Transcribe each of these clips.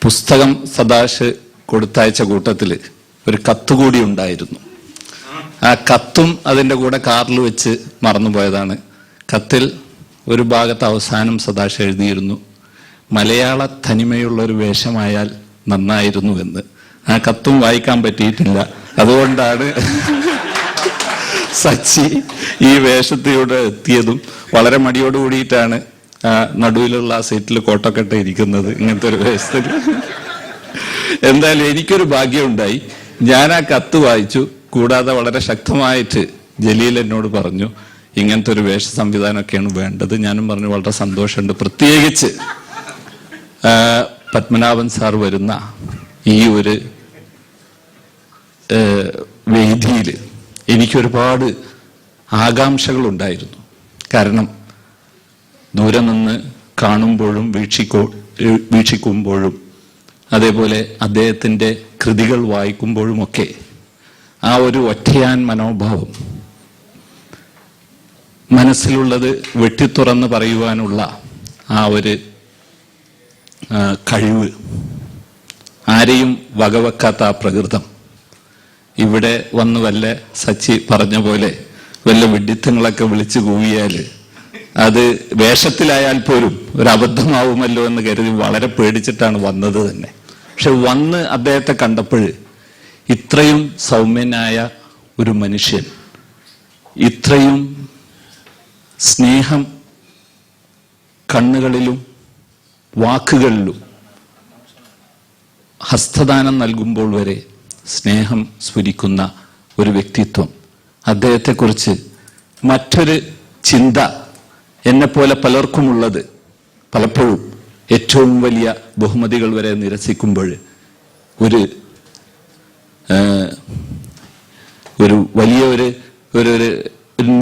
പുസ്തകം സദാശ് കൊടുത്തയച്ച കൂട്ടത്തിൽ ഒരു കത്ത് കൂടി ഉണ്ടായിരുന്നു. ആ കത്തും അതിൻ്റെ കൂടെ കാറിൽ വെച്ച് മറന്നുപോയതാണ്. കത്തിൽ ഒരു ഭാഗത്ത് അവസാനം സദാശ് എഴുതിയിരുന്നു, മലയാള തനിമയുള്ള ഒരു വേഷമായാൽ നന്നായിരുന്നു എന്ന്. ആ കത്തും വായിക്കാൻ പറ്റിയിട്ടില്ല. അതുകൊണ്ടാണ് സച്ചി ഈ വേഷത്തിലൂടെ എത്തിയതും വളരെ മടിയോട് കൂടിയിട്ടാണ് നടുവിലുള്ള ആ സീറ്റിൽ കോട്ടൊക്കെ ഇരിക്കുന്നത് ഇങ്ങനത്തെ ഒരു വേഷത്തിൽ. എന്തായാലും എനിക്കൊരു ഭാഗ്യമുണ്ടായി. ഞാൻ ആ കത്ത് വായിച്ചു. കൂടാതെ വളരെ ശക്തമായിട്ട് ജലീൽ എന്നോട് പറഞ്ഞു, ഇങ്ങനത്തെ ഒരു വേഷ സംവിധാനമൊക്കെയാണ് വേണ്ടത്. ഞാനും പറഞ്ഞു വളരെ സന്തോഷമുണ്ട്. പ്രത്യേകിച്ച് പത്മനാഭൻ സാർ വരുന്ന ഈ ഒരു വേദിയിൽ എനിക്കൊരുപാട് ആകാംക്ഷകളുണ്ടായിരുന്നു. കാരണം ദൂരെ നിന്ന് കാണുമ്പോഴും വീക്ഷിക്കുമ്പോഴും അതേപോലെ അദ്ദേഹത്തിൻ്റെ കൃതികൾ വായിക്കുമ്പോഴുമൊക്കെ ആ ഒരു ഒറ്റയാൻ മനോഭാവം, മനസ്സിലുള്ളത് വെട്ടിത്തുറന്ന് പറയുവാനുള്ള ആ ഒരു കഴിവ്, ആരെയും വകവെക്കാത്ത ആ പ്രകൃതം, ഇവിടെ വന്ന് വല്ല സച്ചി പറഞ്ഞ പോലെ വല്ല വിഡ്ഢിത്തങ്ങളൊക്കെ വിളിച്ചു കൂവിയാൽ അത് വേഷത്തിലായാൽ പോലും ഒരു അബദ്ധമാവുമല്ലോ എന്ന് കരുതി വളരെ പേടിച്ചിട്ടാണ് വന്നത് തന്നെ. പക്ഷെ വന്ന് അദ്ദേഹത്തെ കണ്ടപ്പോൾ ഇത്രയും സൗമ്യനായ ഒരു മനുഷ്യൻ, ഇത്രയും സ്നേഹം കണ്ണുകളിലും വാക്കുകളിലും, ഹസ്തദാനം നൽകുമ്പോൾ വരെ സ്നേഹം സ്ഫുരിക്കുന്ന ഒരു വ്യക്തിത്വം, അദ്ദേഹത്തെക്കുറിച്ച് മറ്റൊരു ചിന്ത എന്നെപ്പോലെ പലർക്കുമുള്ളത്, പലപ്പോഴും ഏറ്റവും വലിയ ബഹുമതികൾ വരെ നിരസിക്കുമ്പോൾ ഒരു വലിയ ഒരു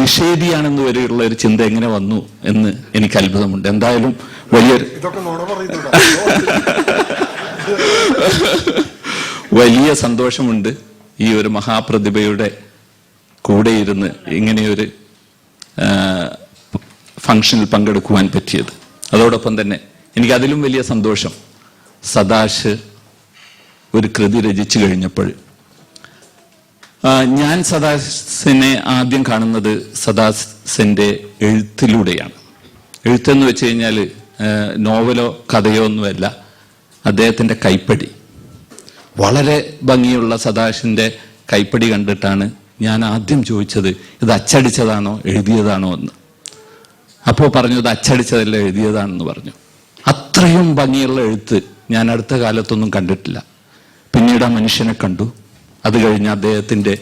നിഷേധിയാണെന്ന് വരെയുള്ള ഒരു ചിന്ത എങ്ങനെ വന്നു എന്ന് എനിക്ക് അത്ഭുതമുണ്ട്. എന്തായാലും വലിയ സന്തോഷമുണ്ട് ഈ ഒരു മഹാപ്രതിഭയുടെ കൂടെ ഇരുന്ന് ഇങ്ങനെയൊരു ഫംഗ്ഷനിൽ പങ്കെടുക്കുവാൻ പറ്റിയത്. അതോടൊപ്പം തന്നെ എനിക്ക് അതിലും വലിയ സന്തോഷം, സദാശ് ഒരു കൃതി രചിച്ചു കഴിഞ്ഞപ്പോൾ ഞാൻ സദാശിനെ ആദ്യം കാണുന്നത് സദാശിന്റെ എഴുത്തിലൂടെയാണ്. എഴുത്തെന്ന് വെച്ച് കഴിഞ്ഞാൽ നോവലോ കഥയോ ഒന്നുമല്ല, അദ്ദേഹത്തിൻ്റെ കൈപ്പടി. വളരെ ഭംഗിയുള്ള സദാശിന്റെ കൈപ്പടി കണ്ടിട്ടാണ് ഞാൻ ആദ്യം ചോദിച്ചത്, ഇത് അച്ചടിച്ചതാണോ എഴുതിയതാണോ എന്ന്. അപ്പോൾ പറഞ്ഞു ഇത് അച്ചടിച്ചതല്ല എഴുതിയതാണെന്ന് പറഞ്ഞു. അത്രയും ഭംഗിയുള്ള എഴുത്ത് ഞാൻ അടുത്ത കാലത്തൊന്നും കണ്ടിട്ടില്ല. പിന്നീട് ആ മനുഷ്യനെ കണ്ടു. അത് കഴിഞ്ഞ് അദ്ദേഹത്തിൻ്റെ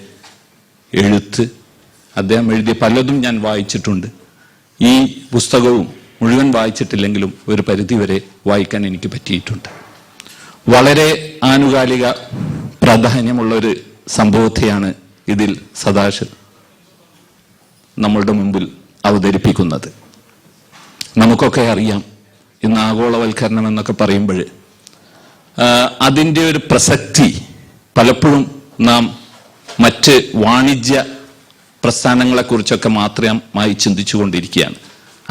എഴുത്ത്, അദ്ദേഹം എഴുതിയ പലതും ഞാൻ വായിച്ചിട്ടുണ്ട്. ഈ പുസ്തകവും മുഴുവൻ വായിച്ചിട്ടില്ലെങ്കിലും ഒരു പരിധിവരെ വായിക്കാൻ എനിക്ക് പറ്റിയിട്ടുണ്ട്. വളരെ ആനുകാലിക പ്രാധാന്യമുള്ളൊരു സംഭവത്തെയാണ് ഇതിൽ സദാശ് നമ്മളുടെ മുമ്പിൽ അവതരിപ്പിക്കുന്നത്. നമുക്കൊക്കെ അറിയാം, ഇന്ന് ആഗോളവൽക്കരണം എന്നൊക്കെ പറയുമ്പോൾ അതിൻ്റെ ഒരു പ്രസക്തി പലപ്പോഴും നാം മറ്റ് വാണിജ്യ പ്രസ്ഥാനങ്ങളെക്കുറിച്ചൊക്കെ മാത്രമായി ചിന്തിച്ചു കൊണ്ടിരിക്കുകയാണ്.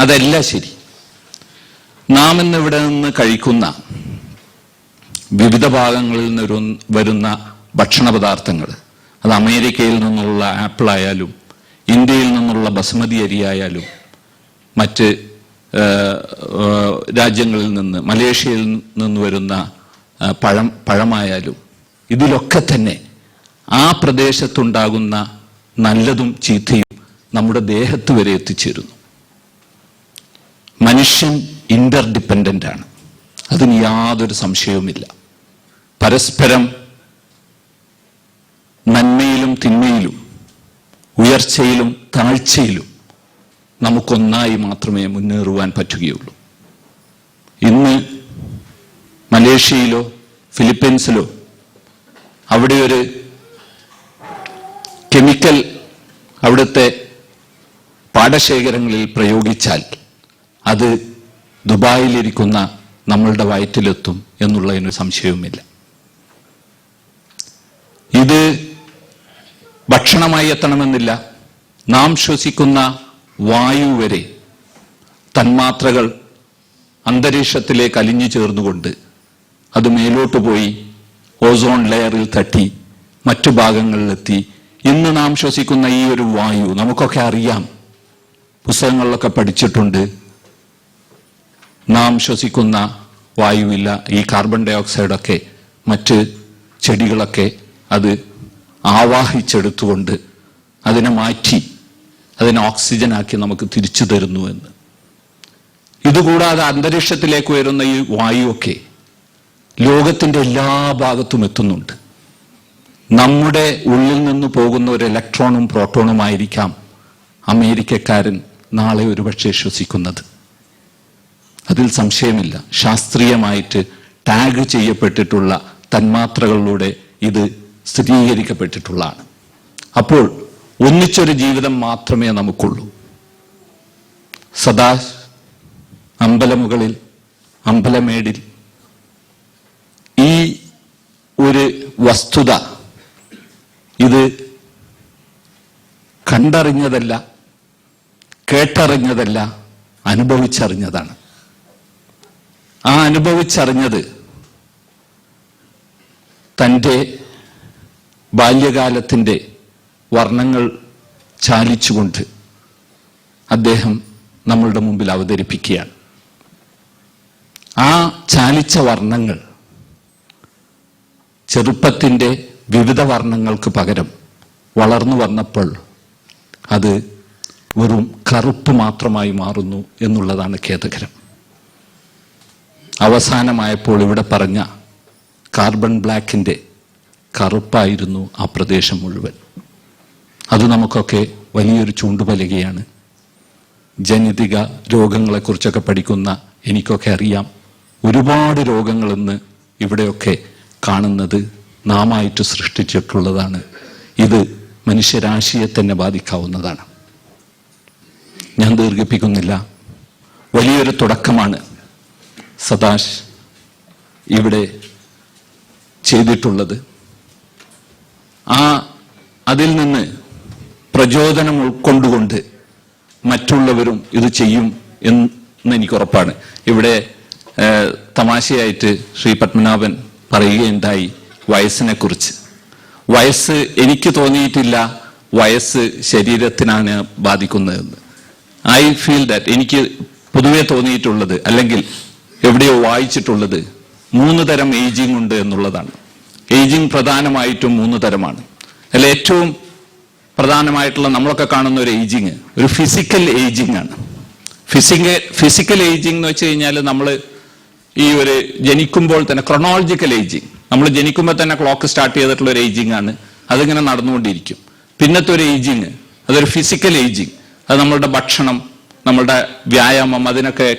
അതല്ല ശരി. നാം ഇന്ന് ഇവിടെ നിന്ന് കഴിക്കുന്ന വിവിധ ഭാഗങ്ങളിൽ നിന്ന് വരുന്ന ഭക്ഷണ പദാർത്ഥങ്ങൾ, അത് അമേരിക്കയിൽ നിന്നുള്ള ആപ്പിൾ ആയാലും ഇന്ത്യയിൽ നിന്നുള്ള ബസുമതി അരിയായാലും മറ്റ് രാജ്യങ്ങളിൽ നിന്ന്, മലേഷ്യയിൽ നിന്ന് വരുന്ന പഴമായാലും, ഇതിലൊക്കെ തന്നെ ആ പ്രദേശത്തുണ്ടാകുന്ന നല്ലതും ചീത്തയും നമ്മുടെ ദേഹത്ത് വരെ എത്തിച്ചേരുന്നു. മനുഷ്യൻ ഇന്റർഡിപ്പെൻഡൻ്റ് ആണ്, അതിന് യാതൊരു സംശയവുമില്ല. പരസ്പരം നന്മയിലും തിന്മയിലും, ഉയർച്ചയിലും താഴ്ചയിലും നമുക്കൊന്നായി മാത്രമേ മുന്നേറുവാൻ പറ്റുകയുള്ളൂ. ഇന്ന് മലേഷ്യയിലോ ഫിലിപ്പീൻസിലോ അവിടെ ഒരു കെമിക്കൽ അവിടുത്തെ പാടശേഖരങ്ങളിൽ പ്രയോഗിച്ചാൽ അത് ദുബായിലിരിക്കുന്ന നമ്മളുടെ വയറ്റിലെത്തും എന്നുള്ളതിന് സംശയവുമില്ല. ഇത് ഭക്ഷണമായി എത്തണമെന്നില്ല. നാം ശ്വസിക്കുന്ന വായു വരെ തന്മാത്രകൾ അന്തരീക്ഷത്തിലേക്ക് അലിഞ്ഞു ചേർന്നുകൊണ്ട് അത് മേലോട്ട് പോയി ഓസോൺ ലെയറിൽ തട്ടി മറ്റു ഭാഗങ്ങളിലെത്തി. ഇന്ന് നാം ശ്വസിക്കുന്ന ഈ ഒരു വായു നമുക്കൊക്കെ അറിയാം, പുസ്തകങ്ങളിലൊക്കെ പഠിച്ചിട്ടുണ്ട്. നാം ശ്വസിക്കുന്ന വായുവില്ല, ഈ കാർബൺ ഡൈ ഓക്സൈഡൊക്കെ മറ്റ് ചെടികളൊക്കെ അത് ആവാഹിച്ചെടുത്തുകൊണ്ട് അതിനെ മാറ്റി അതിനെ ഓക്സിജനാക്കി നമുക്ക് തിരിച്ചു തരുന്നു എന്ന്. ഇതുകൂടാതെ അന്തരീക്ഷത്തിലേക്ക് ഉയരുന്ന ഈ വായുവൊക്കെ ലോകത്തിൻ്റെ എല്ലാ ഭാഗത്തും എത്തുന്നുണ്ട്. നമ്മുടെ ഉള്ളിൽ നിന്ന് പോകുന്ന ഒരു ഇലക്ട്രോണും പ്രോട്ടോണുമായിരിക്കാം അമേരിക്കക്കാരൻ നാളെ ഒരുപക്ഷെ ശ്വസിക്കുന്നത്. അതിൽ സംശയമില്ല. ശാസ്ത്രീയമായിട്ട് ടാഗ് ചെയ്യപ്പെട്ടിട്ടുള്ള തന്മാത്രകളിലൂടെ ഇത് സ്ഥിരീകരിക്കപ്പെട്ടിട്ടുള്ളതാണ്. അപ്പോൾ ഒന്നിച്ചൊരു ജീവിതം മാത്രമേ നമുക്കുള്ളൂ. സദാ അമ്പലമുകളിൽ അമ്പലമേടിൽ ഈ ഒരു വസ്തുത ഇത് കണ്ടറിഞ്ഞതല്ല, കേട്ടറിഞ്ഞതല്ല, അനുഭവിച്ചറിഞ്ഞതാണ്. ആ അനുഭവിച്ചറിഞ്ഞത് തൻ്റെ ബാല്യകാലത്തിൻ്റെ വർണ്ണങ്ങൾ ചാലിച്ചുകൊണ്ട് അദ്ദേഹം നമ്മളുടെ മുമ്പിൽ അവതരിപ്പിക്കുകയാണ്. ആ ചാലിച്ച വർണ്ണങ്ങൾ ചെറുപ്പത്തിൻ്റെ വിവിധ വർണ്ണങ്ങൾക്ക് പകരം വളർന്നു വന്നപ്പോൾ അത് വെറും കറുപ്പ് മാത്രമായി മാറുന്നു എന്നുള്ളതാണ് ഖേദകരം. അവസാനമായപ്പോൾ ഇവിടെ പറഞ്ഞ കാർബൺ ബ്ലാക്കിൻ്റെ കറുപ്പായിരുന്നു ആ പ്രദേശം മുഴുവൻ. അത് നമുക്കൊക്കെ വലിയൊരു ചൂണ്ടുപലകയാണ്. ജനിതക രോഗങ്ങളെക്കുറിച്ചൊക്കെ പഠിക്കുന്ന എനിക്കൊക്കെ അറിയാം, ഒരുപാട് രോഗങ്ങളിന്ന് ഇവിടെയൊക്കെ കാണുന്നത് നാമായിട്ട് സൃഷ്ടിച്ചിട്ടുള്ളതാണ്. ഇത് മനുഷ്യരാശിയെ തന്നെ ബാധിക്കാവുന്നതാണ്. ഞാൻ ദീർഘിപ്പിക്കുന്നില്ല. വലിയൊരു തുടക്കമാണ് സദാശ് ഇവിടെ ചെയ്തിട്ടുള്ളത്. അതിൽ നിന്ന് പ്രചോദനം ഉൾക്കൊണ്ടുകൊണ്ട് മറ്റുള്ളവരും ഇത് ചെയ്യും എന്ന് എനിക്ക് ഉറപ്പാണ്. ഇവിടെ തമാശയായിട്ട് ശ്രീ പത്മനാഭൻ പറയുകയുണ്ടായി വയസ്സിനെ കുറിച്ച്. വയസ്സ് എനിക്ക് തോന്നിയിട്ടില്ല വയസ്സ് ശരീരത്തിനാണ് ബാധിക്കുന്നതെന്ന്. ഐ ഫീൽ ദാറ്റ് എനിക്ക് പൊതുവെ തോന്നിയിട്ടുള്ളത്, അല്ലെങ്കിൽ എവിടെയോ വായിച്ചിട്ടുള്ളത്, 3 തരം ഏജിങ് ഉണ്ട് എന്നുള്ളതാണ്. ഏജിങ് പ്രധാനമായിട്ടും 3 തരമാണ്. അതിൽ ഏറ്റവും പ്രധാനമായിട്ടുള്ള നമ്മളൊക്കെ കാണുന്ന ഒരു ഏജിങ് ഒരു ഫിസിക്കൽ ഏജിങ് ആണ്. ഫിസിക്കൽ ഏജിങ് എന്ന് വെച്ച് കഴിഞ്ഞാൽ നമ്മൾ ഈ ഒരു ജനിക്കുമ്പോൾ തന്നെ ക്രൊണോളജിക്കൽ ഏജിങ്, നമ്മൾ ജനിക്കുമ്പോൾ തന്നെ ക്ലോക്ക് സ്റ്റാർട്ട് ചെയ്തിട്ടുള്ള ഒരു ഏജിങ് ആണ്. അതിങ്ങനെ നടന്നുകൊണ്ടിരിക്കും. പിന്നത്തെ ഒരു ഏജിങ് അതൊരു ഫിസിക്കൽ ഏജിങ്, അത് നമ്മളുടെ ഭക്ഷണം, നമ്മളുടെ വ്യായാമം അതിനൊക്കെ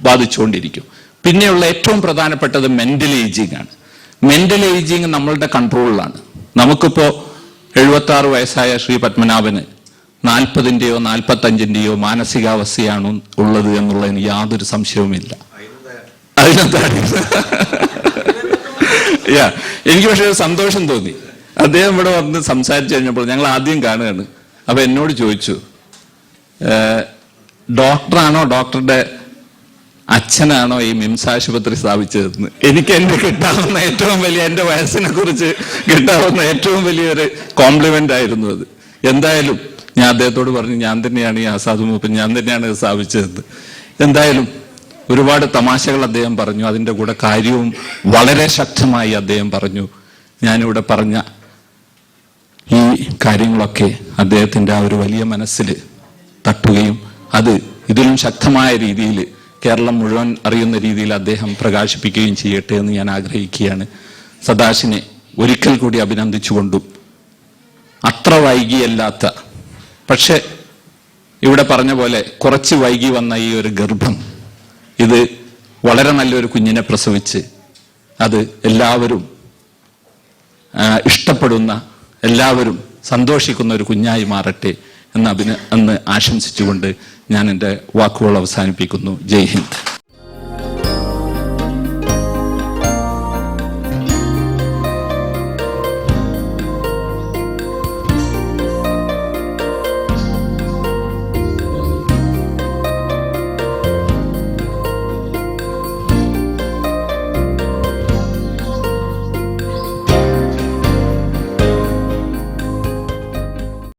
ബാധിച്ചുകൊണ്ടിരിക്കും. പിന്നെയുള്ള ഏറ്റവും പ്രധാനപ്പെട്ടത് മെന്റൽ ഏജിങ് ആണ്. മെന്റൽ ഏജിങ് നമ്മളുടെ കൺട്രോളിലാണ്. നമുക്കിപ്പോ 76 വയസ്സായ ശ്രീ പത്മനാഭന് 40-ന്റെയോ 45-ന്റെയോ മാനസികാവസ്ഥയാണ് ഉള്ളത് എന്നുള്ളതിന് യാതൊരു സംശയവുമില്ല. അതിനെന്താണ് എനിക്ക് പക്ഷേ സന്തോഷം തോന്നി. അദ്ദേഹം ഇവിടെ വന്ന് സംസാരിച്ചു കഴിഞ്ഞപ്പോൾ ഞങ്ങൾ ആദ്യം കാണുകയാണ്. അപ്പൊ എന്നോട് ചോദിച്ചു, ഡോക്ടറാണോ ഡോക്ടറുടെ അച്ഛനാണോ ഈ മിംസ് ആശുപത്രി സ്ഥാപിച്ചതെന്ന്. എനിക്ക് എന്റെ കിട്ടാവുന്ന ഏറ്റവും വലിയ, എന്റെ വയസ്സിനെ കുറിച്ച് കിട്ടാവുന്ന ഏറ്റവും വലിയൊരു കോംപ്ലിമെന്റ് ആയിരുന്നു അത്. എന്തായാലും ഞാൻ അദ്ദേഹത്തോട് പറഞ്ഞു, ഞാൻ തന്നെയാണ് ഈ ആസാദ് മൂപ്പൻ, ഞാൻ തന്നെയാണ് ഇത് സ്ഥാപിച്ചതെന്ന്. എന്തായാലും ഒരുപാട് തമാശകൾ അദ്ദേഹം പറഞ്ഞു. അതിൻ്റെ കൂടെ കാര്യവും വളരെ ശക്തമായി അദ്ദേഹം പറഞ്ഞു. ഞാനിവിടെ പറഞ്ഞ ഈ കാര്യങ്ങളൊക്കെ അദ്ദേഹത്തിൻ്റെ ആ ഒരു വലിയ മനസ്സിൽ തട്ടുകയും അത് ഇതിലും ശക്തമായ രീതിയിൽ കേരളം മുഴുവൻ അറിയുന്ന രീതിയിൽ അദ്ദേഹം പ്രകാശിപ്പിക്കുകയും ചെയ്യട്ടെ എന്ന് ഞാൻ ആഗ്രഹിക്കുകയാണ്. സദാശിനെ ഒരിക്കൽ കൂടി അഭിനന്ദിച്ചുകൊണ്ടും അത്ര വൈകിയല്ലാത്ത, പക്ഷെ ഇവിടെ പറഞ്ഞ പോലെ കുറച്ച് വൈകി വന്ന ഈ ഒരു ഗർഭം, ഇത് വളരെ നല്ലൊരു കുഞ്ഞിനെ പ്രസവിച്ച് അത് എല്ലാവരും ഇഷ്ടപ്പെടുന്ന, എല്ലാവരും സന്തോഷിക്കുന്ന ഒരു കുഞ്ഞായി മാറട്ടെ എന്ന് ആശംസിച്ചുകൊണ്ട് ഞാൻ എൻ്റെ വാക്കുകൾ അവസാനിപ്പിക്കുന്നു. ജയ് ഹിന്ദ്.